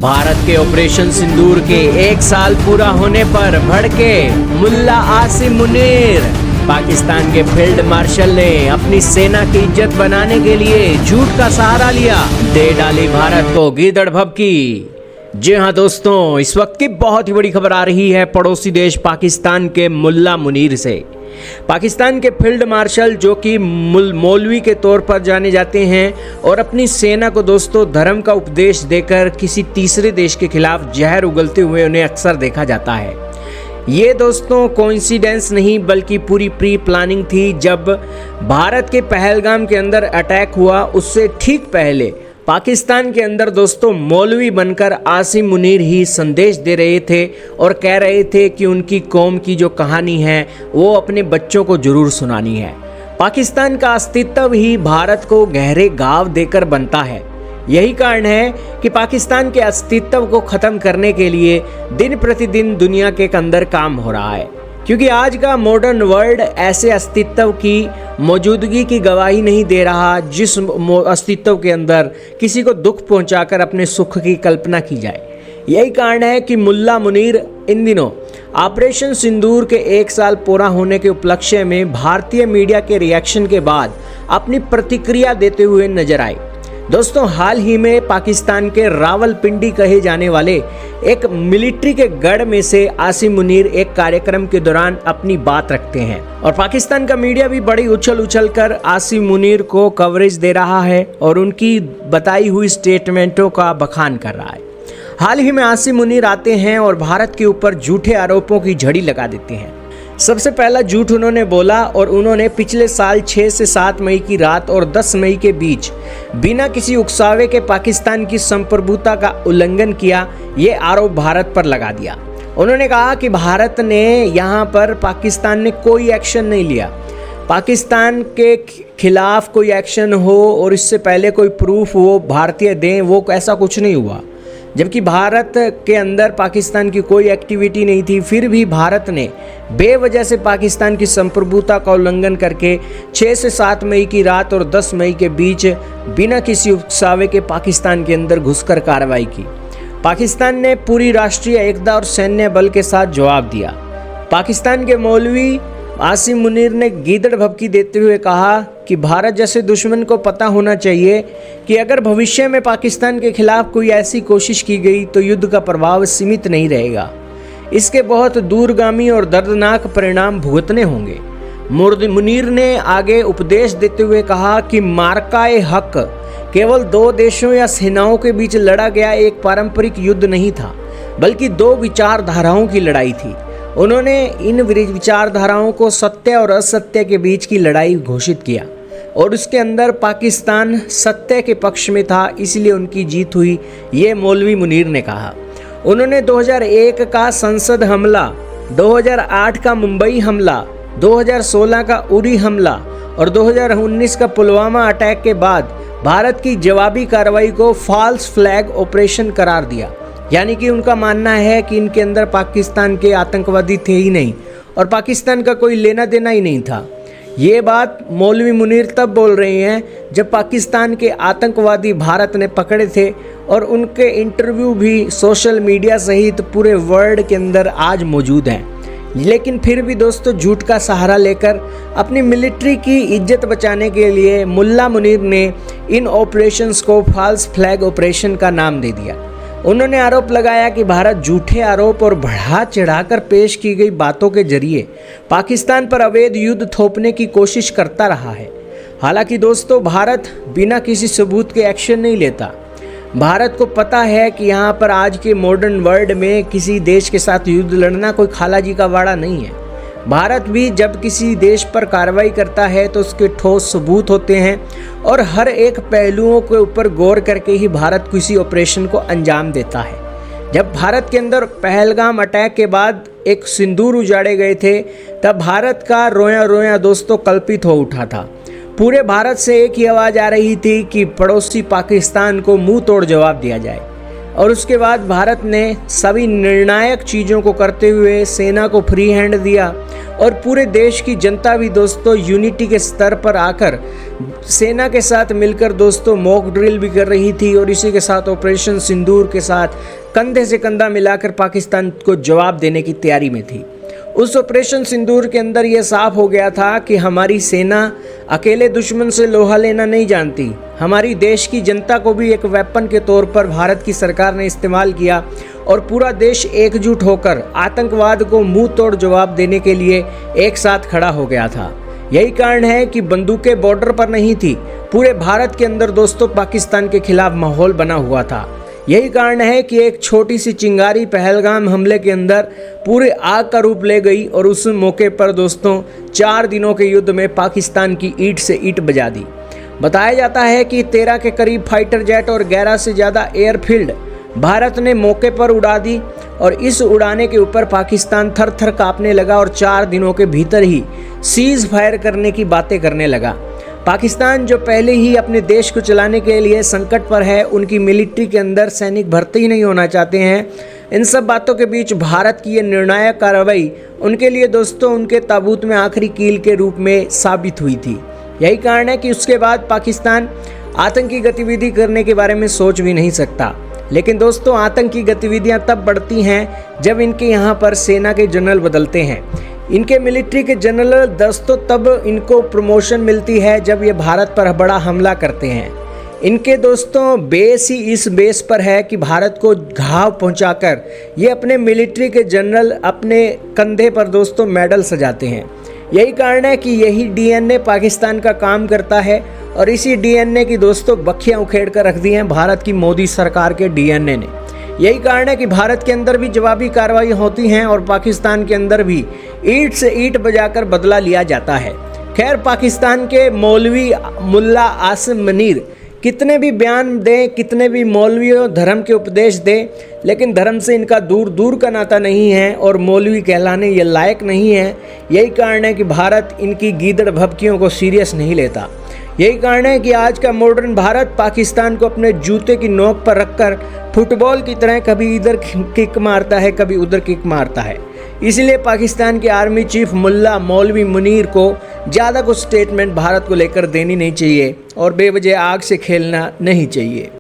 भारत के ऑपरेशन सिंदूर के 1 साल पूरा होने पर भड़के मुल्ला आसिम मुनीर। पाकिस्तान के फील्ड मार्शल ने अपनी सेना की इज्जत बनाने के लिए झूठ का सहारा लिया, दे डाली भारत को गीदड़ भभकी। जी हाँ दोस्तों, इस वक्त की बहुत ही बड़ी खबर आ रही है पड़ोसी देश पाकिस्तान के मुल्ला मुनीर से। पाकिस्तान के फील्ड मार्शल जो कि मौलवी के तौर पर जाने जाते हैं और अपनी सेना को दोस्तों धर्म का उपदेश देकर किसी तीसरे देश के खिलाफ जहर उगलते हुए उन्हें अक्सर देखा जाता है। ये दोस्तों कोइंसिडेंस नहीं बल्कि पूरी प्री प्लानिंग थी। जब भारत के पहलगाम के अंदर अटैक हुआ उससे ठीक पहले पाकिस्तान के अंदर दोस्तों मौलवी बनकर आसिम मुनीर ही संदेश दे रहे थे और कह रहे थे कि उनकी कौम की जो कहानी है वो अपने बच्चों को जरूर सुनानी है। पाकिस्तान का अस्तित्व ही भारत को गहरे घाव देकर बनता है। यही कारण है कि पाकिस्तान के अस्तित्व को ख़त्म करने के लिए दिन प्रतिदिन दुनिया के अंदर काम हो रहा है, क्योंकि आज का मॉडर्न वर्ल्ड ऐसे अस्तित्व की मौजूदगी की गवाही नहीं दे रहा जिस अस्तित्व के अंदर किसी को दुख पहुंचाकर अपने सुख की कल्पना की जाए। यही कारण है कि मुल्ला मुनीर इन दिनों ऑपरेशन सिंदूर के 1 साल पूरा होने के उपलक्ष्य में भारतीय मीडिया के रिएक्शन के बाद अपनी प्रतिक्रिया देते हुए नजर आए। दोस्तों, हाल ही में पाकिस्तान के रावलपिंडी कहे जाने वाले एक मिलिट्री के गढ़ में से आसिम मुनीर एक कार्यक्रम के दौरान अपनी बात रखते हैं और पाकिस्तान का मीडिया भी बड़ी उछल कर आसिम मुनीर को कवरेज दे रहा है और उनकी बताई हुई स्टेटमेंटों का बखान कर रहा है। हाल ही में आसिम मुनीर आते हैं और भारत के ऊपर झूठे आरोपों की झड़ी लगा देते हैं। सबसे पहला झूठ उन्होंने बोला और उन्होंने पिछले साल 6 से 7 मई की रात और 10 मई के बीच बिना किसी उकसावे के पाकिस्तान की संप्रभुता का उल्लंघन किया, ये आरोप भारत पर लगा दिया। उन्होंने कहा कि भारत ने यहाँ पर पाकिस्तान ने कोई एक्शन नहीं लिया, पाकिस्तान के खिलाफ कोई एक्शन हो और इससे पहले कोई प्रूफ वो भारतीय दें, वो ऐसा कुछ नहीं हुआ। जबकि भारत के अंदर पाकिस्तान की कोई एक्टिविटी नहीं थी, फिर भी भारत ने बेवजह से पाकिस्तान की संप्रभुता का उल्लंघन करके 6 से 7 मई की रात और 10 मई के बीच बिना किसी उकसावे के पाकिस्तान के अंदर घुसकर कार्रवाई की। पाकिस्तान ने पूरी राष्ट्रीय एकता और सैन्य बल के साथ जवाब दिया। पाकिस्तान के मौलवी आसिम मुनीर ने गीदड़ भभकी देते हुए कहा कि भारत जैसे दुश्मन को पता होना चाहिए कि अगर भविष्य में पाकिस्तान के खिलाफ कोई ऐसी कोशिश की गई तो युद्ध का प्रभाव सीमित नहीं रहेगा, इसके बहुत दूरगामी और दर्दनाक परिणाम भुगतने होंगे। मुनीर ने आगे उपदेश देते हुए कहा कि मार्काए हक केवल 2 देशों या सेनाओं के बीच लड़ा गया एक पारंपरिक युद्ध नहीं था, बल्कि 2 विचारधाराओं की लड़ाई थी। उन्होंने इन विचारधाराओं को सत्य और असत्य के बीच की लड़ाई घोषित किया और उसके अंदर पाकिस्तान सत्य के पक्ष में था, इसलिए उनकी जीत हुई, ये मौलवी मुनीर ने कहा। उन्होंने 2001 का संसद हमला, 2008 का मुंबई हमला, 2016 का उरी हमला और 2019 का पुलवामा अटैक के बाद भारत की जवाबी कार्रवाई को फॉल्स फ्लैग ऑपरेशन करार दिया। यानी कि उनका मानना है कि इनके अंदर पाकिस्तान के आतंकवादी थे ही नहीं और पाकिस्तान का कोई लेना देना ही नहीं था। ये बात मौलवी मुनीर तब बोल रहे हैं जब पाकिस्तान के आतंकवादी भारत ने पकड़े थे और उनके इंटरव्यू भी सोशल मीडिया सहित पूरे वर्ल्ड के अंदर आज मौजूद हैं। लेकिन फिर भी दोस्तों झूठ का सहारा लेकर अपनी मिलिट्री की इज्जत बचाने के लिए मुल्ला मुनीर ने इन ऑपरेशंस को फॉल्स फ्लैग ऑपरेशन का नाम दे दिया। उन्होंने आरोप लगाया कि भारत झूठे आरोप और बढ़ा चढ़ाकर पेश की गई बातों के जरिए पाकिस्तान पर अवैध युद्ध थोपने की कोशिश करता रहा है। हालांकि दोस्तों भारत बिना किसी सबूत के एक्शन नहीं लेता। भारत को पता है कि यहाँ पर आज के मॉडर्न वर्ल्ड में किसी देश के साथ युद्ध लड़ना कोई खाला जी का वाड़ा नहीं है। भारत भी जब किसी देश पर कार्रवाई करता है तो उसके ठोस सबूत होते हैं और हर एक पहलुओं के ऊपर गौर करके ही भारत किसी ऑपरेशन को अंजाम देता है। जब भारत के अंदर पहलगाम अटैक के बाद एक सिंदूर उजाड़े गए थे तब भारत का रोया रोया दोस्तों कल्पित हो उठा था। पूरे भारत से एक ही आवाज़ आ रही थी कि पड़ोसी पाकिस्तान को मुंह तोड़ जवाब दिया जाए और उसके बाद भारत ने सभी निर्णायक चीज़ों को करते हुए सेना को फ्री हैंड दिया और पूरे देश की जनता भी दोस्तों यूनिटी के स्तर पर आकर सेना के साथ मिलकर दोस्तों मॉक ड्रिल भी कर रही थी और इसी के साथ ऑपरेशन सिंदूर के साथ कंधे से कंधा मिलाकर पाकिस्तान को जवाब देने की तैयारी में थी। उस ऑपरेशन सिंदूर के अंदर यह साफ हो गया था कि हमारी सेना अकेले दुश्मन से लोहा लेना नहीं जानती। हमारी देश की जनता को भी एक वेपन के तौर पर भारत की सरकार ने इस्तेमाल किया और पूरा देश एकजुट होकर आतंकवाद को मुंह तोड़ जवाब देने के लिए एक साथ खड़ा हो गया था। यही कारण है कि बंदूकें बॉर्डर पर नहीं थी, पूरे भारत के अंदर दोस्तों पाकिस्तान के खिलाफ माहौल बना हुआ था। यही कारण है कि एक छोटी सी चिंगारी पहलगाम हमले के अंदर पूरे आग का रूप ले गई और उस मौके पर दोस्तों 4 दिनों के युद्ध में पाकिस्तान की ईंट से ईंट बजा दी। बताया जाता है कि 13 के करीब फाइटर जेट और 11 से ज़्यादा एयरफील्ड भारत ने मौके पर उड़ा दी और इस उड़ाने के ऊपर पाकिस्तान थर थर कांपने लगा और 4 दिनों के भीतर ही सीज फायर करने की बातें करने लगा। पाकिस्तान जो पहले ही अपने देश को चलाने के लिए संकट पर है, उनकी मिलिट्री के अंदर सैनिक भर्ती ही नहीं होना चाहते हैं। इन सब बातों के बीच भारत की ये निर्णायक कार्रवाई उनके लिए दोस्तों उनके ताबूत में आखिरी कील के रूप में साबित हुई थी। यही कारण है कि उसके बाद पाकिस्तान आतंकी गतिविधि करने के बारे में सोच भी नहीं सकता। लेकिन दोस्तों आतंकी गतिविधियां तब बढ़ती हैं जब इनके यहाँ पर सेना के जनरल बदलते हैं। इनके मिलिट्री के जनरल दोस्तों तब इनको प्रमोशन मिलती है जब ये भारत पर बड़ा हमला करते हैं। इनके दोस्तों बेस ही इस बेस पर है कि भारत को घाव पहुंचाकर ये अपने मिलिट्री के जनरल अपने कंधे पर दोस्तों मेडल सजाते हैं। यही कारण है कि यही डीएनए पाकिस्तान का काम करता है और इसी डीएनए की दोस्तों बखियां उखेड़ कर रख दी हैं भारत की मोदी सरकार के डीएनए ने। यही कारण है कि भारत के अंदर भी जवाबी कार्रवाई होती हैं और पाकिस्तान के अंदर भी ईंट से ईंट बजाकर बदला लिया जाता है। खैर पाकिस्तान के मौलवी मुल्ला आसिम मुनीर कितने भी बयान दें, कितने भी मौलवियों धर्म के उपदेश दें, लेकिन धर्म से इनका दूर दूर का नाता नहीं है और मौलवी कहलाने ये लायक नहीं है। यही कारण है कि भारत इनकी गीदड़ भभकियों को सीरियस नहीं लेता। यही कारण है कि आज का मॉडर्न भारत पाकिस्तान को अपने जूते की नोक पर रखकर फुटबॉल की तरह कभी इधर किक मारता है, कभी उधर किक मारता है। इसलिए पाकिस्तान के आर्मी चीफ मुल्ला मौलवी मुनीर को ज़्यादा कुछ स्टेटमेंट भारत को लेकर देनी नहीं चाहिए और बेवजह आग से खेलना नहीं चाहिए।